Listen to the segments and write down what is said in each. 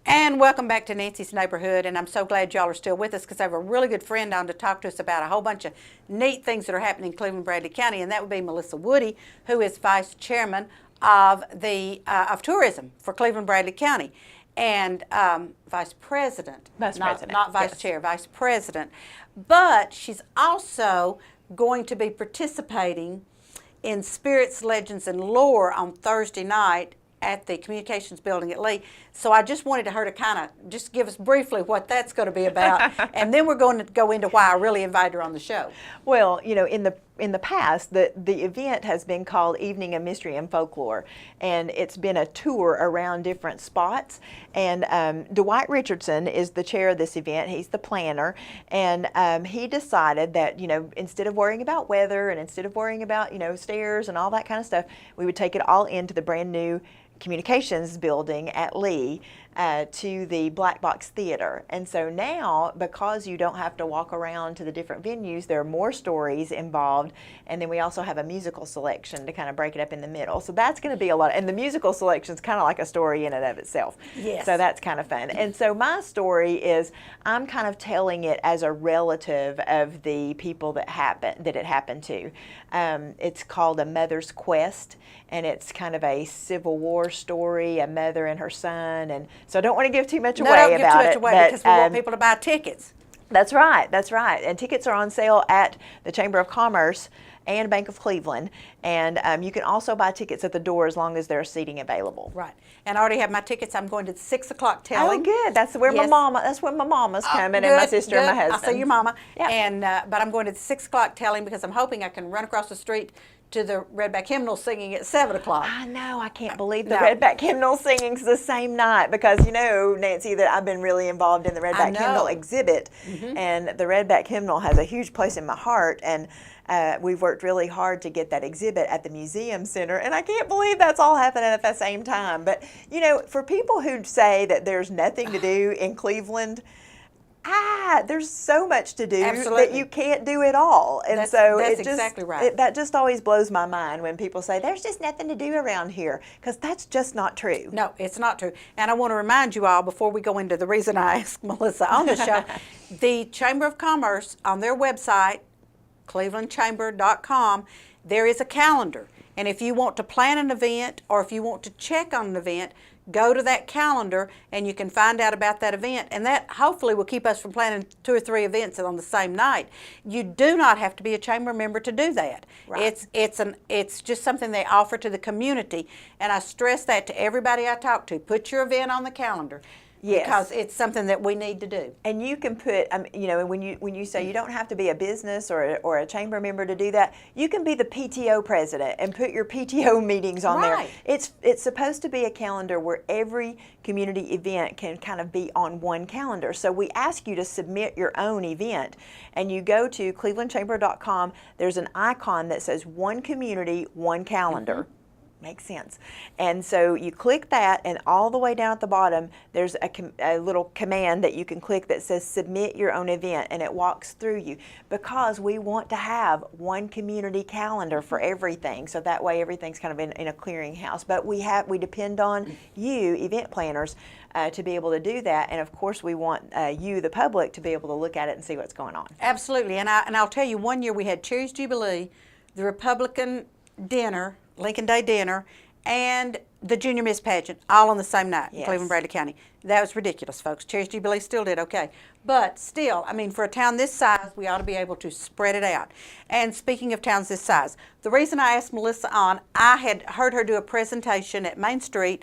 And welcome back to Nancy's Neighborhood, and I'm so glad y'all are still with us because I have a really good friend on to talk to us about a whole bunch of neat things that are happening in Cleveland, Bradley County, and that would be Melissa Woody, who is Vice Chairman of tourism for Cleveland, Bradley County, and Vice President, not Vice yes. Chair, Vice President. But she's also going to be participating in Spirits, Legends, and Lore on Thursday night at the Communications Building at Lee. So I just wanted her to kind of just give us briefly what that's going to be about, and then we're going to go into why I really invited her on the show. Well, you know, in the past, the event has been called Evening of Mystery and Folklore, and it's been a tour around different spots. And Dwight Richardson is the chair of this event. He's the planner, and he decided that, you know, instead of worrying about weather and instead of worrying about, you know, stairs and all that kind of stuff, we would take it all into the brand new Communications Building at Lee to the Black Box Theater. And so now, because you don't have to walk around to the different venues, there are more stories involved, and then we also have a musical selection to kind of break it up in the middle. So that's going to be a lot, and the musical selection is kind of like a story in and of itself. Yes. So that's kind of fun. And so my story is, I'm kind of telling it as a relative of the people that it happened to. It's called A Mother's Quest, and it's kind of a Civil War story, a mother and her son, and so I don't want to give too much away don't give about too much it. away But, because we want people to buy tickets. That's right, that's right. And tickets are on sale at the Chamber of Commerce and Bank of Cleveland, and you can also buy tickets at the door as long as there's seating available. Right. And I already have my tickets. I'm going to the 6 o'clock telling. Oh, good. That's where Yes. That's when my mama's coming, Good, and my sister and my good. husband. I'll see your mama. Yeah. And but I'm going to the 6 o'clock telling because I'm hoping I can run across the street to the Redback Hymnal singing at 7 o'clock. I know. I can't believe the No. Redback Hymnal singing's the same night, because you know, Nancy, that I've been really involved in the Redback know. Hymnal exhibit, and the Redback Hymnal has a huge place in my heart, and we've worked really hard to get that exhibit at the museum center, and I can't believe that's all happening at the same time. But you know, for people who say that there's nothing to do in Cleveland, there's so much to do Absolutely. that you can't do it all. And That's it just, exactly right. that just always blows my mind when people say there's just nothing to do around here, because that's just not true. No, it's not true. And I want to remind you all, before we go into the reason I asked Melissa on the show, the Chamber of Commerce, on their website, clevelandchamber.com, there is a calendar. And if you want to plan an event or if you want to check on an event, go to that calendar and you can find out about that event. And that hopefully will keep us from planning 2 or 3 events on the same night. You do not have to be a chamber member to do that. Right. It's just something they offer to the community. And I stress that to everybody I talk to. Put your event on the calendar. Yes. Because it's something that we need to do. And you can put, you know, when you say you don't have to be a business or a chamber member to do that, you can be the PTO president and put your PTO meetings on Right. there. It's supposed to be a calendar where every community event can kind of be on one calendar. So we ask you to submit your own event, and you go to clevelandchamber.com. There's an icon that says One Community, One Calendar. Makes sense. And so you click that, and all the way down at the bottom, there's a little command that you can click that says submit your own event, and it walks through you, because we want to have one community calendar for everything, so that way everything's kind of in a clearinghouse. But we depend on you, event planners, to be able to do that, and of course we want you, the public, to be able to look at it and see what's going on. Absolutely. And I'll tell you, one year we had Cherry's Jubilee, the Republican dinner, Lincoln Day dinner, and the Junior Miss Pageant, all on the same night in Yes. Cleveland, Bradley County. That was ridiculous, folks. Cherry's Jubilee still did okay. But still, I mean, for a town this size, we ought to be able to spread it out. And speaking of towns this size, the reason I asked Melissa on, I had heard her do a presentation at Main Street.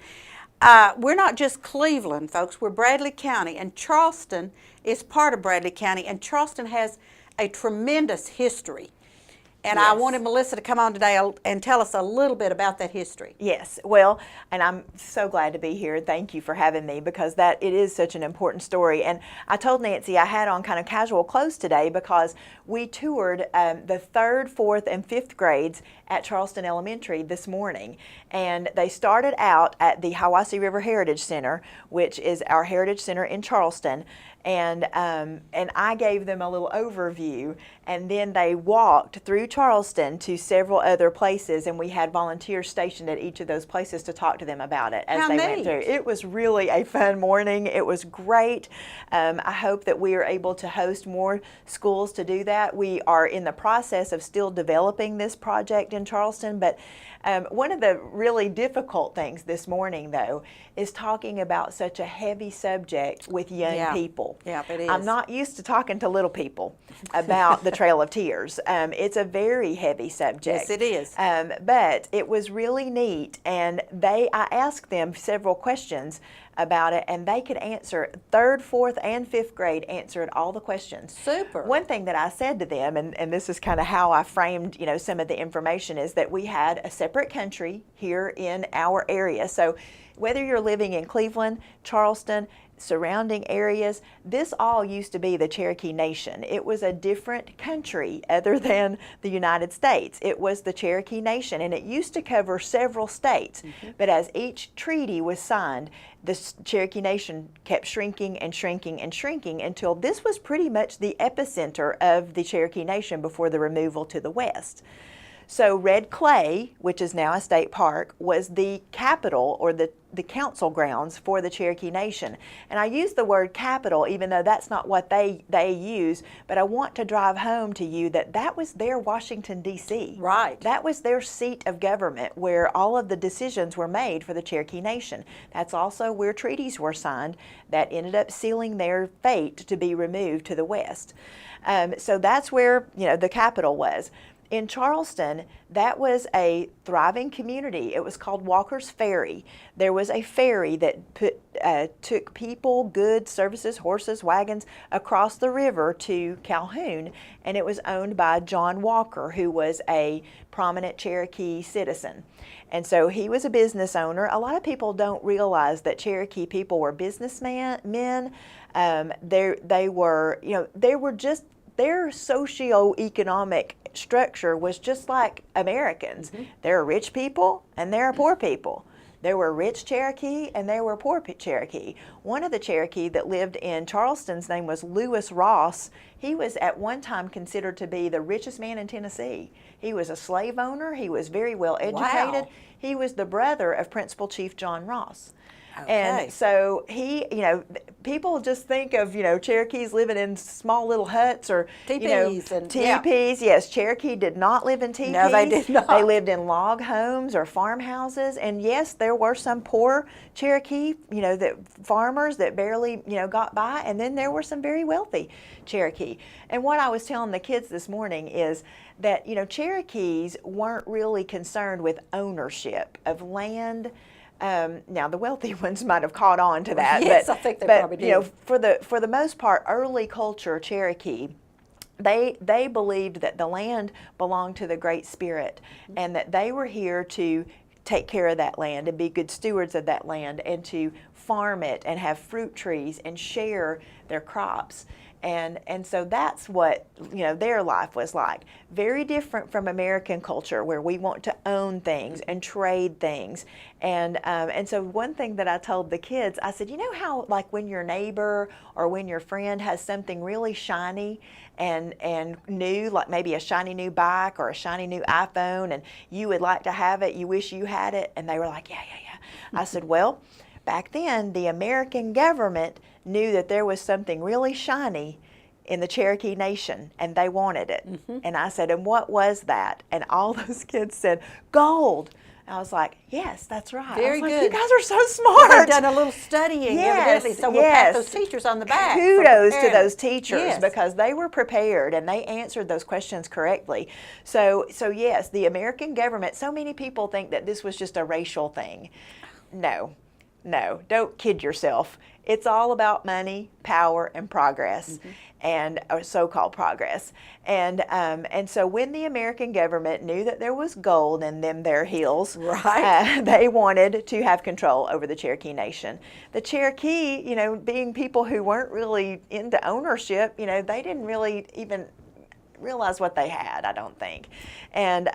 We're not just Cleveland, folks. We're Bradley County, and Charleston is part of Bradley County, and Charleston has a tremendous history. And I Yes. wanted Melissa to come on today and tell us a little bit about that history. Yes, well, and I'm so glad to be here. Thank you for having me, because it is such an important story. And I told Nancy I had on kind of casual clothes today because we toured the 3rd, 4th, and 5th grades at Charleston Elementary this morning. And they started out at the Hiwassee River Heritage Center, which is our heritage center in Charleston. And I gave them a little overview, and then they walked through Charleston to several other places, and we had volunteers stationed at each of those places to talk to them about it as How they neat. went through. It was really a fun morning. It was great. I hope that we are able to host more schools to do that. We are in the process of still developing this project in Charleston, but one of the really difficult things this morning, though, is talking about such a heavy subject with young people. Yeah, it is. I'm not used to talking to little people about the Trail of Tears. It's a very heavy subject. Yes, it is. But it was really neat, and I asked them several questions about it, and they could answer. 3rd, 4th, and 5th grade answered all the questions. Super. One thing that I said to them, and this is kind of how I framed, some of the information, is that we had a separate country here in our area. So whether you're living in Cleveland, Charleston, surrounding areas, this all used to be the Cherokee Nation. It was a different country other than the United States. It was the Cherokee Nation, and it used to cover several states. But as each treaty was signed, the Cherokee Nation kept shrinking and shrinking and shrinking until this was pretty much the epicenter of the Cherokee Nation before the removal to the west. So Red Clay, which is now a state park, was the capital or the council grounds for the Cherokee Nation. And I use the word capital even though that's not what they use, but I want to drive home to you that was their Washington, D.C. Right. That was their seat of government where all of the decisions were made for the Cherokee Nation. That's also where treaties were signed that ended up sealing their fate to be removed to the west. So that's where the capital was. In Charleston, that was a thriving community. It was called Walker's Ferry. There was a ferry that took people, goods, services, horses, wagons across the river to Calhoun, and it was owned by John Walker, who was a prominent Cherokee citizen. And so he was a business owner. A lot of people don't realize that Cherokee people were businessmen. They were just, their socioeconomic structure was just like Americans. There are rich people and there are poor people. There were rich Cherokee and there were poor Cherokee. One of the Cherokee that lived in Charleston's name was Lewis Ross. He was at one time considered to be the richest man in Tennessee. He was a slave owner. He was very well educated. Wow. He was the brother of Principal Chief John Ross. Okay. And so he, people just think of, Cherokees living in small little huts or, Teepees teepees. Yes, Cherokee did not live in teepees. No, they did not. They lived in log homes or farmhouses. And yes, there were some poor Cherokee, that farmers that barely, got by. And then there were some very wealthy Cherokee. And what I was telling the kids this morning is that, Cherokees weren't really concerned with ownership of land. Now the wealthy ones might have caught on to that, yes, but, I think they probably did. For the most part, early culture Cherokee, they believed that the land belonged to the Great Spirit, and that they were here to take care of that land and be good stewards of that land and to farm it and have fruit trees and share their crops. And so that's what their life was like. Very different from American culture, where we want to own things and trade things. And so one thing that I told the kids, I said, how like when your neighbor or when your friend has something really shiny and new, like maybe a shiny new bike or a shiny new iPhone, and you would like to have it, you wish you had it, and they were like, yeah. I said, well, back then the American government knew that there was something really shiny in the Cherokee Nation, and they wanted it. And I said, and what was that? And all those kids said, gold. And I was like, yes, that's right. Very good. good. You guys are so smart. They've done a little studying, evidently, so we'll pat those teachers on the back. Kudos to those teachers, yes, because they were prepared and they answered those questions correctly. So yes, the American government, so many people think that this was just a racial thing. No, don't kid yourself. It's all about money, power, and progress, and so-called progress. And so when the American government knew that there was gold in their hills, right, they wanted to have control over the Cherokee Nation. The Cherokee, being people who weren't really into ownership, they didn't really even realize what they had, I don't think. And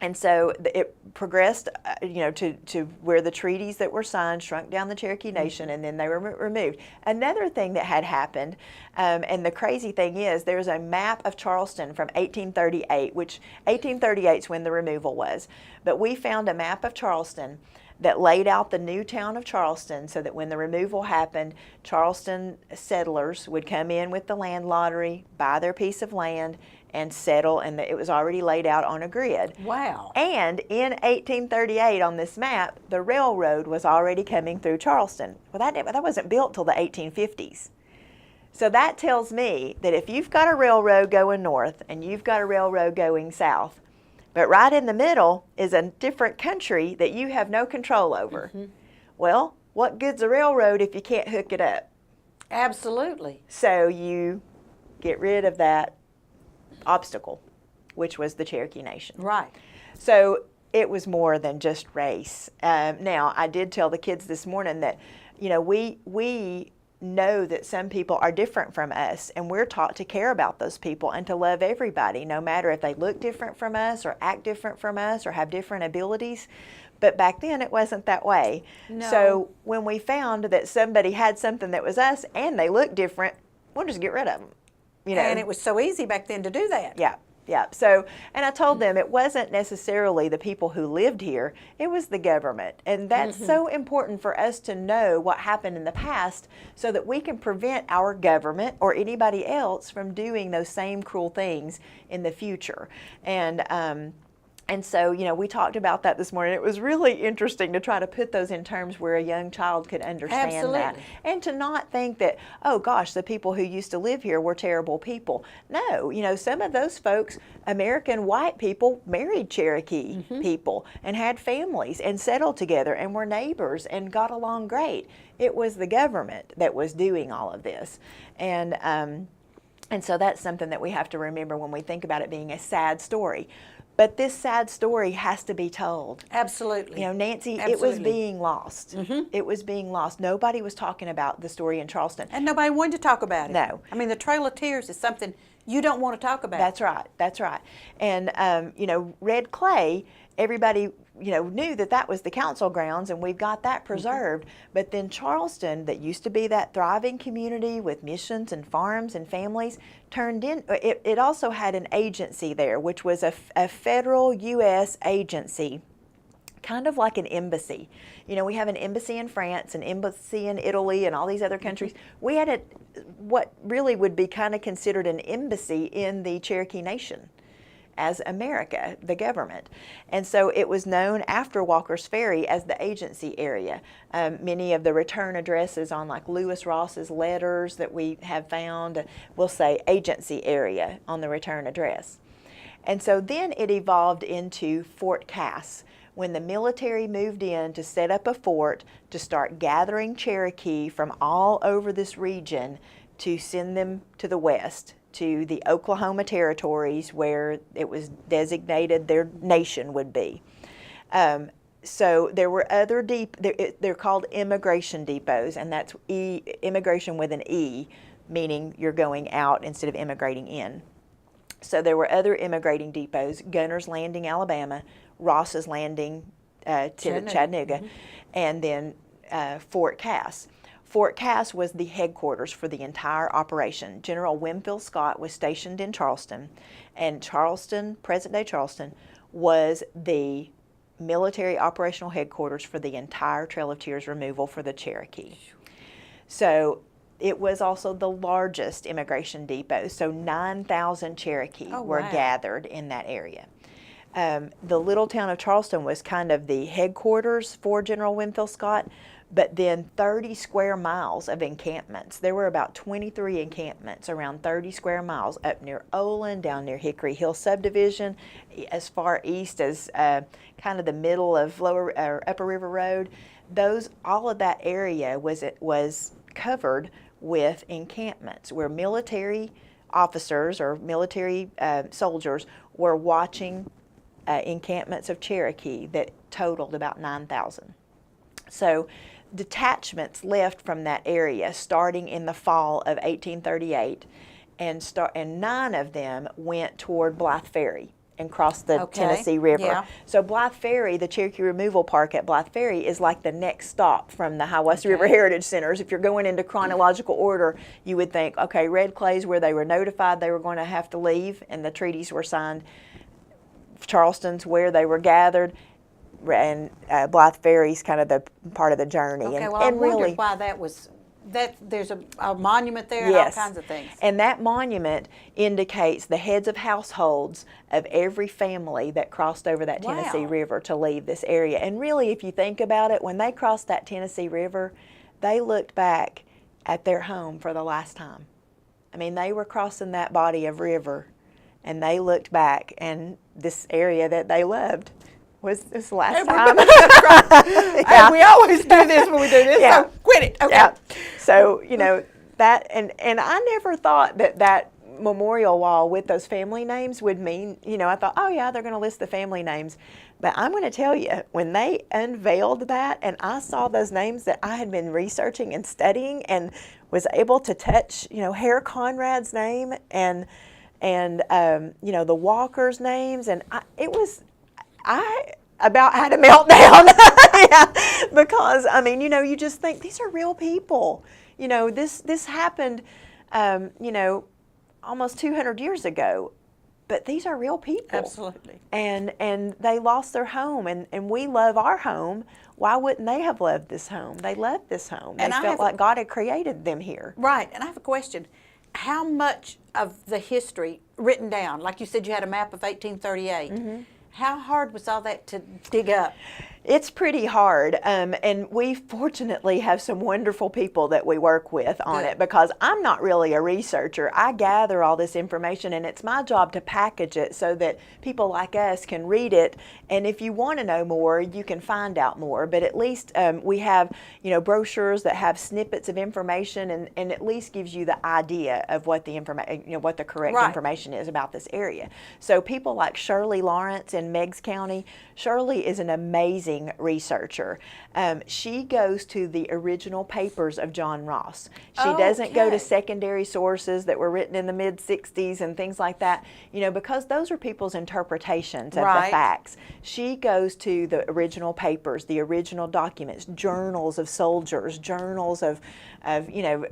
And so it progressed, to where the treaties that were signed shrunk down the Cherokee Nation, and then they were removed. Another thing that had happened, and the crazy thing is, there's a map of Charleston from 1838, which 1838 is when the removal was. But we found a map of Charleston that laid out the new town of Charleston, so that when the removal happened, Charleston settlers would come in with the land lottery, buy their piece of land, and settle, and it was already laid out on a grid. Wow. And in 1838 on this map, the railroad was already coming through Charleston. Well, that wasn't built till the 1850s. So that tells me that if you've got a railroad going north and you've got a railroad going south, but right in the middle is a different country that you have no control over, well, what good's a railroad if you can't hook it up? Absolutely. So you get rid of that obstacle, which was the Cherokee Nation. Right. So it was more than just race. Now, I did tell the kids this morning that, we know that some people are different from us, and we're taught to care about those people and to love everybody, no matter if they look different from us or act different from us or have different abilities. But back then, it wasn't that way. No. So when we found that somebody had something that was us and they looked different, we'll just get rid of them. And it was so easy back then to do that. Yeah, yeah. So, and I told them it wasn't necessarily the people who lived here, it was the government. And that's so important for us to know what happened in the past, so that we can prevent our government or anybody else from doing those same cruel things in the future. And so, we talked about that this morning. It was really interesting to try to put those in terms where a young child could understand that. And to not think that, oh gosh, the people who used to live here were terrible people. No, some of those folks, American white people, married Cherokee people and had families and settled together and were neighbors and got along great. It was the government that was doing all of this. And so that's something that we have to remember when we think about it being a sad story. But this sad story has to be told. Absolutely. Nancy, Absolutely. It was being lost. It was being lost. Nobody was talking about the story in Charleston. And nobody wanted to talk about it. No. I mean, the Trail of Tears is something you don't want to talk about. That's right. That's right. And, Red Clay, everybody, knew that was the council grounds, and we've got that preserved. But then Charleston, that used to be that thriving community with missions and farms and families, turned in, it also had an agency there, which was a federal U.S. agency, kind of like an embassy. We have an embassy in France, an embassy in Italy, and all these other countries. We had what really would be kind of considered an embassy in the Cherokee Nation as America, the government. And so it was known after Walker's Ferry as the agency area. Many of the return addresses on like Lewis Ross's letters that we have found will say agency area on the return address. And so then it evolved into Fort Cass, when the military moved in to set up a fort to start gathering Cherokee from all over this region to send them to the west, to the Oklahoma territories where it was designated their nation would be. So there were other they're called immigration depots, and that's immigration with an E, meaning you're going out instead of immigrating in. So there were other immigrating depots: Gunner's Landing, Alabama; Ross's Landing, Chattanooga, and then Fort Cass. Fort Cass was the headquarters for the entire operation. General Winfield Scott was stationed in Charleston, and Charleston, present-day Charleston, was the military operational headquarters for the entire Trail of Tears removal for the Cherokee. So it was also the largest immigration depot, so 9,000 Cherokee were gathered in that area. The little town of Charleston was kind of the headquarters for General Winfield Scott, but then 30 square miles of encampments. There were about 23 encampments around 30 square miles up near Olin, down near Hickory Hill subdivision, as far east as kind of the middle of Upper River Road. All of that area was covered with encampments where military officers or military soldiers were watching encampments of Cherokee that totaled about 9,000. So detachments left from that area starting in the fall of 1838, and 9 of them went toward Blythe Ferry. and cross the Okay, Tennessee River. yeah. So Blythe Ferry, the Cherokee Removal Park at Blythe Ferry, is like the next stop from the Hiawassee River Heritage Centers. If you're going into chronological order, you would think, okay, Red Clay's where they were notified they were going to have to leave and the treaties were signed. Charleston's where they were gathered, and Blythe Ferry's kind of the part of the journey. Okay, and, well, I and wondered really, why that was, that there's a monument there and all yes, kinds of things. and that monument indicates the heads of households of every family that crossed over that Tennessee Wow. River to leave this area. And really, if you think about it, when they crossed that Tennessee River, they looked back at their home for the last time. I mean, they were crossing that body of river, and they looked back, and this area that they loved was this last time. Hey, we always do this when we do this, Yeah. so quit it. Okay. Yeah. So, you know, that, and I never thought that memorial wall with those family names would mean, you know, I thought, oh yeah, they're going to list the family names. But I'm going to tell you, when they unveiled that and I saw those names that I had been researching and studying and was able to touch, you know, Herr Conrad's name and you know, the Walker's names, and I about had a meltdown. Yeah, because I mean, you know, you just think these are real people. You know, this happened, you know, almost 200 years ago, but these are real people. Absolutely. And they lost their home, and we love our home. Why wouldn't they have loved this home? They loved this home. They And I felt have- like God had created them here. Right, and I have a question. How much of the history written down, like you said you had a map of 1838, how hard was all that to dig up? It's pretty hard, and we fortunately have some wonderful people that we work with on Good. it, because I'm not really a researcher. I gather all this information, and it's my job to package it so that people like us can read it, and if you want to know more, you can find out more. But at least we have, you know, brochures that have snippets of information, and at least gives you the idea of what the information, you know, what the correct Right. information is about this area. So people like Shirley Lawrence in Meigs County. Shirley is an amazing researcher. She goes to the original papers of John Ross. She doesn't go to Okay. secondary sources that were written in the mid-60s and things like that, you know, because those are people's interpretations of the Right. facts. She goes to the original papers, the original documents, journals of soldiers, journals of you know,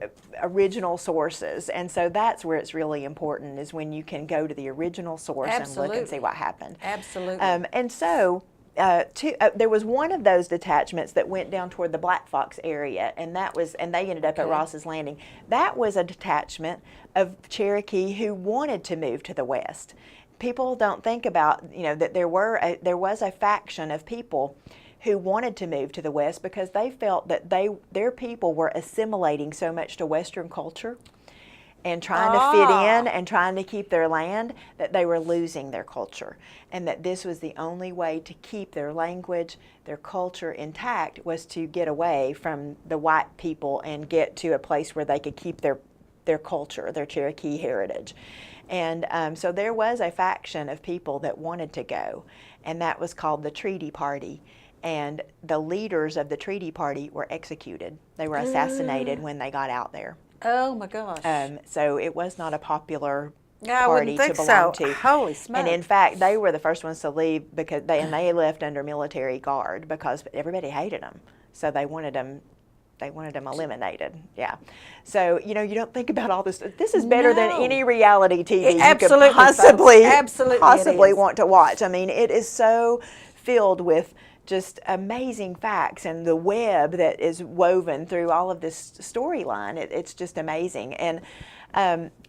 original sources. And so that's where it's really important, is when you can go to the original source and look and see Absolutely. what happened. Absolutely. And so there was one of those detachments that went down toward the Black Fox area, and they ended up at Okay. Ross's Landing. That was a detachment of Cherokee who wanted to move to the west. People don't think about, you know, that there was a faction of people who wanted to move to the west because they felt that their people were assimilating so much to Western culture and trying to fit in and trying to keep their land, that they were losing their culture, and that this was the only way to keep their language, their culture intact, was to get away from the white people and get to a place where they could keep their culture, their Cherokee heritage. And so there was a faction of people that wanted to go, and that was called the Treaty Party. And the leaders of the Treaty Party were executed. They were assassinated when they got out there. Oh my gosh. So it was not a popular Yeah, I party wouldn't think to belong so. to. Holy smokes. And in fact, they were the first ones to leave because they left under military guard because everybody hated them. So they wanted them eliminated. Yeah. So, you know, you don't think about all this. This is better than No. any reality TV you Absolutely, could folks. possibly Absolutely it is. want to watch. I mean, it is so filled with just amazing facts, and the web that is woven through all of this storyline. It's just amazing. And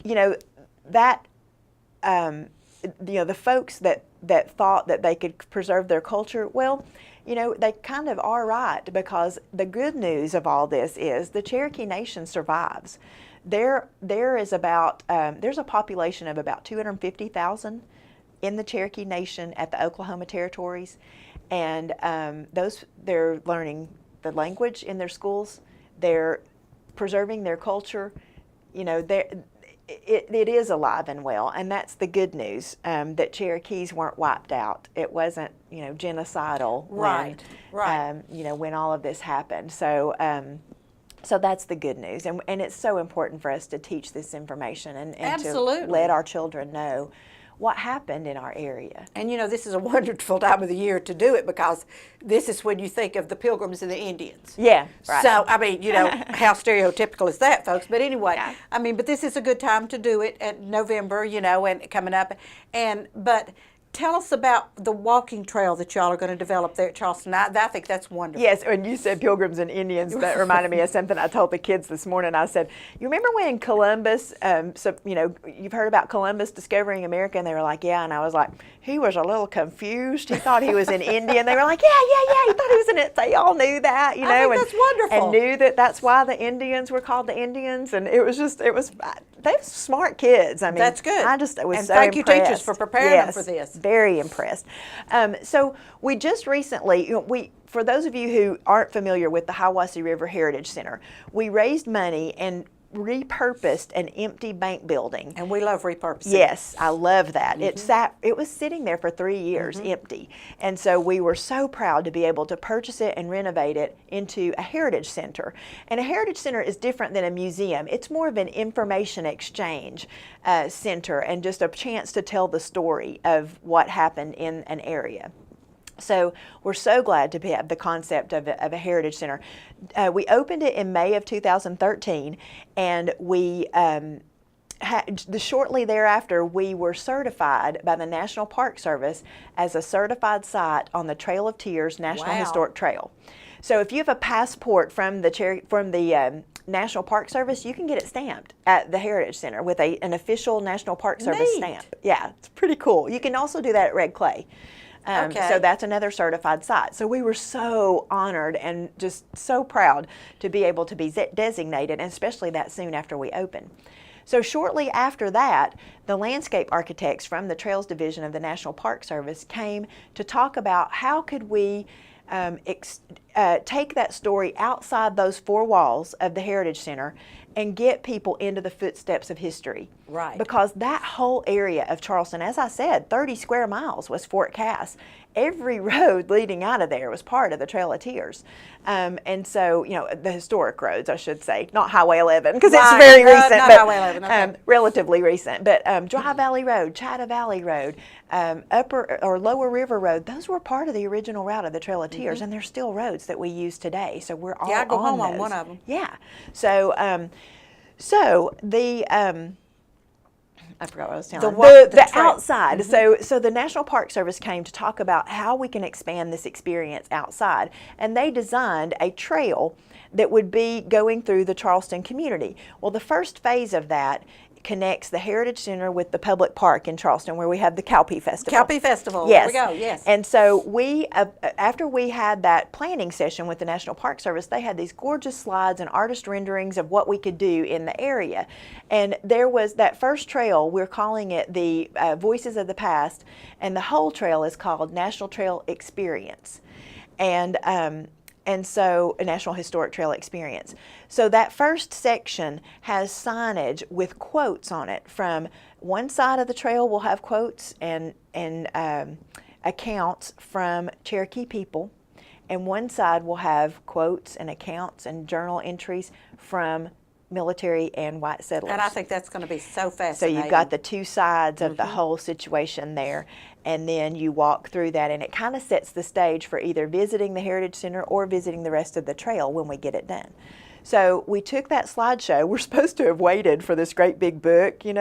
you know, that you know, the folks that thought that they could preserve their culture, well, you know, they kind of are right, because the good news of all this is the Cherokee Nation survives. There is about there's a population of about 250,000 in the Cherokee Nation at the Oklahoma territories, and they're learning the language in their schools. They're preserving their culture. You know, it is alive and well, and that's the good news, that Cherokees weren't wiped out. It wasn't, you know, genocidal Right, right. you know, when all of this happened. So so that's the good news, and it's so important for us to teach this information and to Absolutely. let our children know what happened in our area. And this is a wonderful time of the year to do it, because this is when you think of the Pilgrims and the Indians. Yeah, right. So, I mean, how stereotypical is that, folks? But anyway, Yeah. I mean, but this is a good time to do it at November, and coming up. But tell us about the walking trail that y'all are going to develop there at Charleston. I think that's wonderful. Yes, when you said Pilgrims and Indians, that reminded me of something I told the kids this morning. I said, you remember when Columbus, you've heard about Columbus discovering America, and they were like, yeah, and I was like, he was a little confused. He thought he was an Indian. They were like, yeah, he thought he was an Indian. They all knew that, I think that's wonderful. And knew that that's why the Indians were called the Indians, and it was they were smart kids. I mean, that's good. I was and so thank impressed. you, teachers, for preparing them for this. Very impressed. So we just recently, for those of you who aren't familiar with the Hiwassee River Heritage Center, we raised money and repurposed an empty bank building. And we love repurposing. Yes, I love that. It was sitting there for 3 years empty. And so we were so proud to be able to purchase it and renovate it into a heritage center. And a heritage center is different than a museum. It's more of an information exchange center, and just a chance to tell the story of what happened in an area. So we're so glad to have the concept of a heritage center. We opened it in May of 2013, and shortly thereafter, we were certified by the National Park Service as a certified site on the Trail of Tears National Historic Trail. So if you have a passport from the National Park Service, you can get it stamped at the Heritage Center with an official National Park Service stamp. Yeah, it's pretty cool. You can also do that at Red Clay. So that's another certified site. So we were so honored and just so proud to be able to be designated, and especially that soon after we opened. So shortly after that, the landscape architects from the Trails Division of the National Park Service came to talk about how could we take that story outside those four walls of the Heritage Center and get people into the footsteps of history. Right. Because that whole area of Charleston, as I said, 30 square miles was Fort Cass. Every road leading out of there was part of the Trail of Tears. And so, the historic roads, I should say, not Highway 11, because it's very recent. Not but, Highway 11, okay. Relatively recent. But Dry Valley Road, Chatta Valley Road, Upper or Lower River Road, those were part of the original route of the Trail of Tears, and they're still roads that we use today. So we're all I go on home on those. one of them. Yeah. So the I forgot what I was telling you. The outside. So the National Park Service came to talk about how we can expand this experience outside, and they designed a trail that would be going through the Charleston community. Well, the first phase of that connects the Heritage Center with the public park in Charleston, where we have the Cowpea Festival. Cowpea Festival. Yes. There we go. Yes. And so we, after we had that planning session with the National Park Service, they had these gorgeous slides and artist renderings of what we could do in the area. And there was that first trail, we're calling it the Voices of the Past, and the whole trail is called National Trail Experience. And so, a National Historic Trail Experience. So that first section has signage with quotes on it. From one side of the trail will have quotes and accounts from Cherokee people, and one side will have quotes and accounts and journal entries from military and white settlers. And I think that's going to be so So fascinating. you've got the two sides of the whole situation there, and then you walk through that, and it kind of sets the stage for either visiting the Heritage Center or visiting the rest of the trail when we get it done. So we took that slideshow. We're supposed to have waited for this great big book, and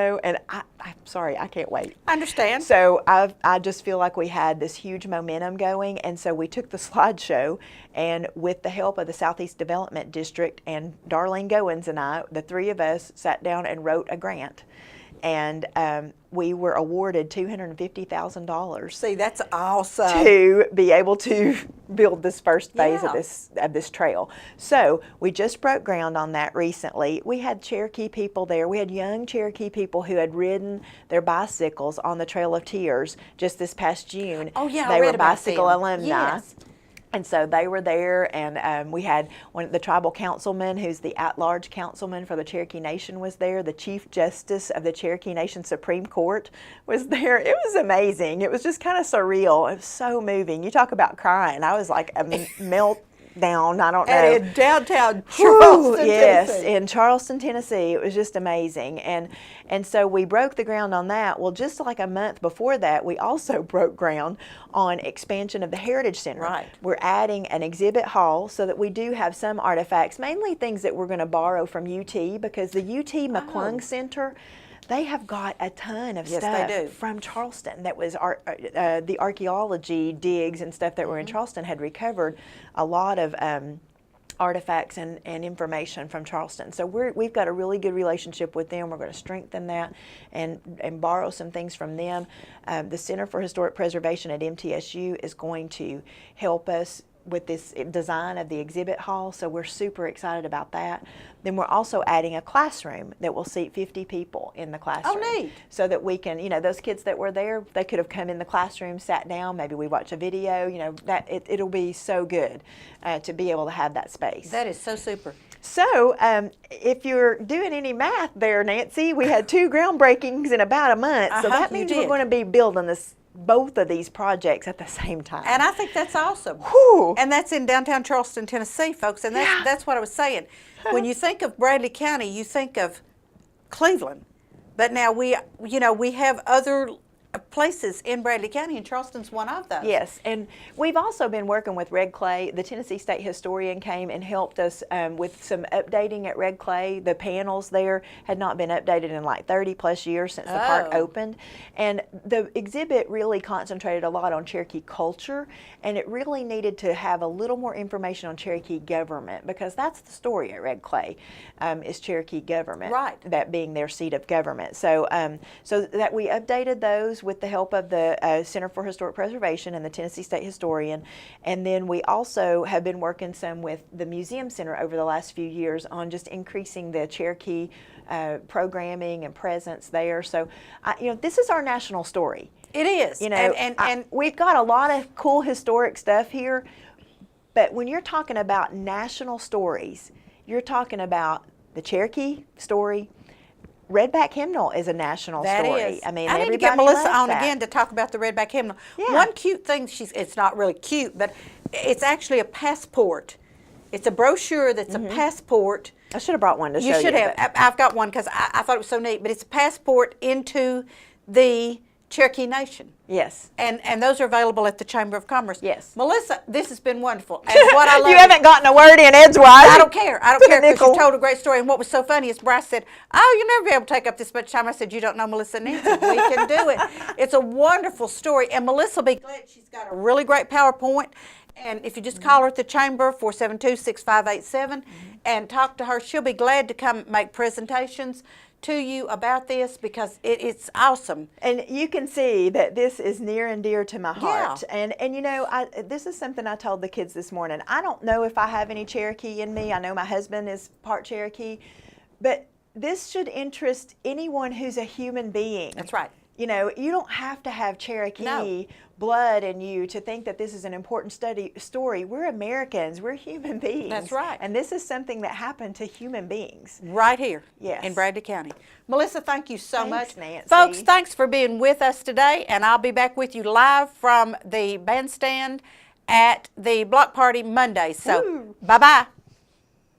I'm sorry, I can't wait. I understand. So I just feel like we had this huge momentum going, and so we took the slideshow, and with the help of the Southeast Development District and Darlene Goins and I, the three of us sat down and wrote a grant. And we were awarded $250,000. See, that's awesome. To be able to build this first phase of this trail. So we just broke ground on that recently. We had Cherokee people there. We had young Cherokee people who had ridden their bicycles on the Trail of Tears just this past June. Oh yeah, they I read were about bicycle them. alumni. Yes. And so they were there, and we had the tribal councilman, who's the at-large councilman for the Cherokee Nation, was there. The Chief Justice of the Cherokee Nation Supreme Court was there. It was amazing. It was just kind of surreal. It was so moving. You talk about crying. I was like down. I don't know. And in downtown Whew, Charleston, yes, Tennessee. in Charleston, Tennessee. It was just amazing. And so we broke the ground on that. Well, just like a month before that, we also broke ground on expansion of the Heritage Center. Right. We're adding an exhibit hall so that we do have some artifacts, mainly things that we're going to borrow from UT, because the UT McClung Center, they have got a ton of Yes, stuff they do. from Charleston that was the archaeology digs and stuff that were in Charleston had recovered a lot of artifacts and information from Charleston. So we've got a really good relationship with them. We're going to strengthen that and borrow some things from them. The Center for Historic Preservation at MTSU is going to help us with this design of the exhibit hall, so we're super excited about that. Then we're also adding a classroom that will seat 50 people in the classroom. Oh, neat. So that we can, those kids that were there, they could have come in the classroom, sat down, maybe we watch a video, that it'll be so good to be able to have that space. That is so super. So, if you're doing any math there, Nancy, we had 2 groundbreakings in about a month, so that means we're going to be building both of these projects at the same time. And I think that's awesome. Whew. And that's in downtown Charleston, Tennessee, folks. And that's what I was saying. When you think of Bradley County, you think of Cleveland. But now we have other places in Bradley County, and Charleston's one of those. Yes, and we've also been working with Red Clay. The Tennessee State Historian came and helped us with some updating at Red Clay. The panels there had not been updated in like 30 plus years since the park opened. And the exhibit really concentrated a lot on Cherokee culture, and it really needed to have a little more information on Cherokee government, because that's the story at Red Clay, is Cherokee government. Right. That being their seat of government. So, so that we updated those with the help of the Center for Historic Preservation and the Tennessee State Historian. And then we also have been working some with the Museum Center over the last few years on just increasing the Cherokee programming and presence there. So, this is our national story. It is. And we've got a lot of cool historic stuff here, but when you're talking about national stories, you're talking about the Cherokee story. Redback Hymnal is a national story. Is. I mean, I need to everybody get Melissa loves on that. again to talk about the Redback Hymnal. Yeah. One cute thing, it's not really cute, but it's actually a passport. It's a brochure that's a passport. I should have brought one to show you. You should have. but- I've got one because I thought it was so neat, but it's a passport into the Cherokee Nation. Yes. And those are available at the Chamber of Commerce. Yes. Melissa, this has been wonderful. And what I love You haven't gotten a word in edgewise. I don't care. I don't care because Nickel. you told a great story. And what was so funny is Bryce said, "Oh, you'll never be able to take up this much time." I said, "You don't know Melissa and Nancy. We can do it." It's a wonderful story. And Melissa will be glad. She's got a really great PowerPoint. And if you just call her at the Chamber, 472-6587, and talk to her, she'll be glad to come make presentations to you about this, because it's awesome. And you can see that this is near and dear to my heart. Yeah. And this is something I told the kids this morning. I don't know if I have any Cherokee in me. I know my husband is part Cherokee, but this should interest anyone who's a human being. That's right. You don't have to have Cherokee blood in you to think that this is an important story. We're Americans. We're human beings. That's right. And this is something that happened to human beings. Right here Yes. in Bradley County. Melissa, thank you so Thanks, much. Nancy. Folks, thanks for being with us today, and I'll be back with you live from the bandstand at the block party Monday. So, bye-bye.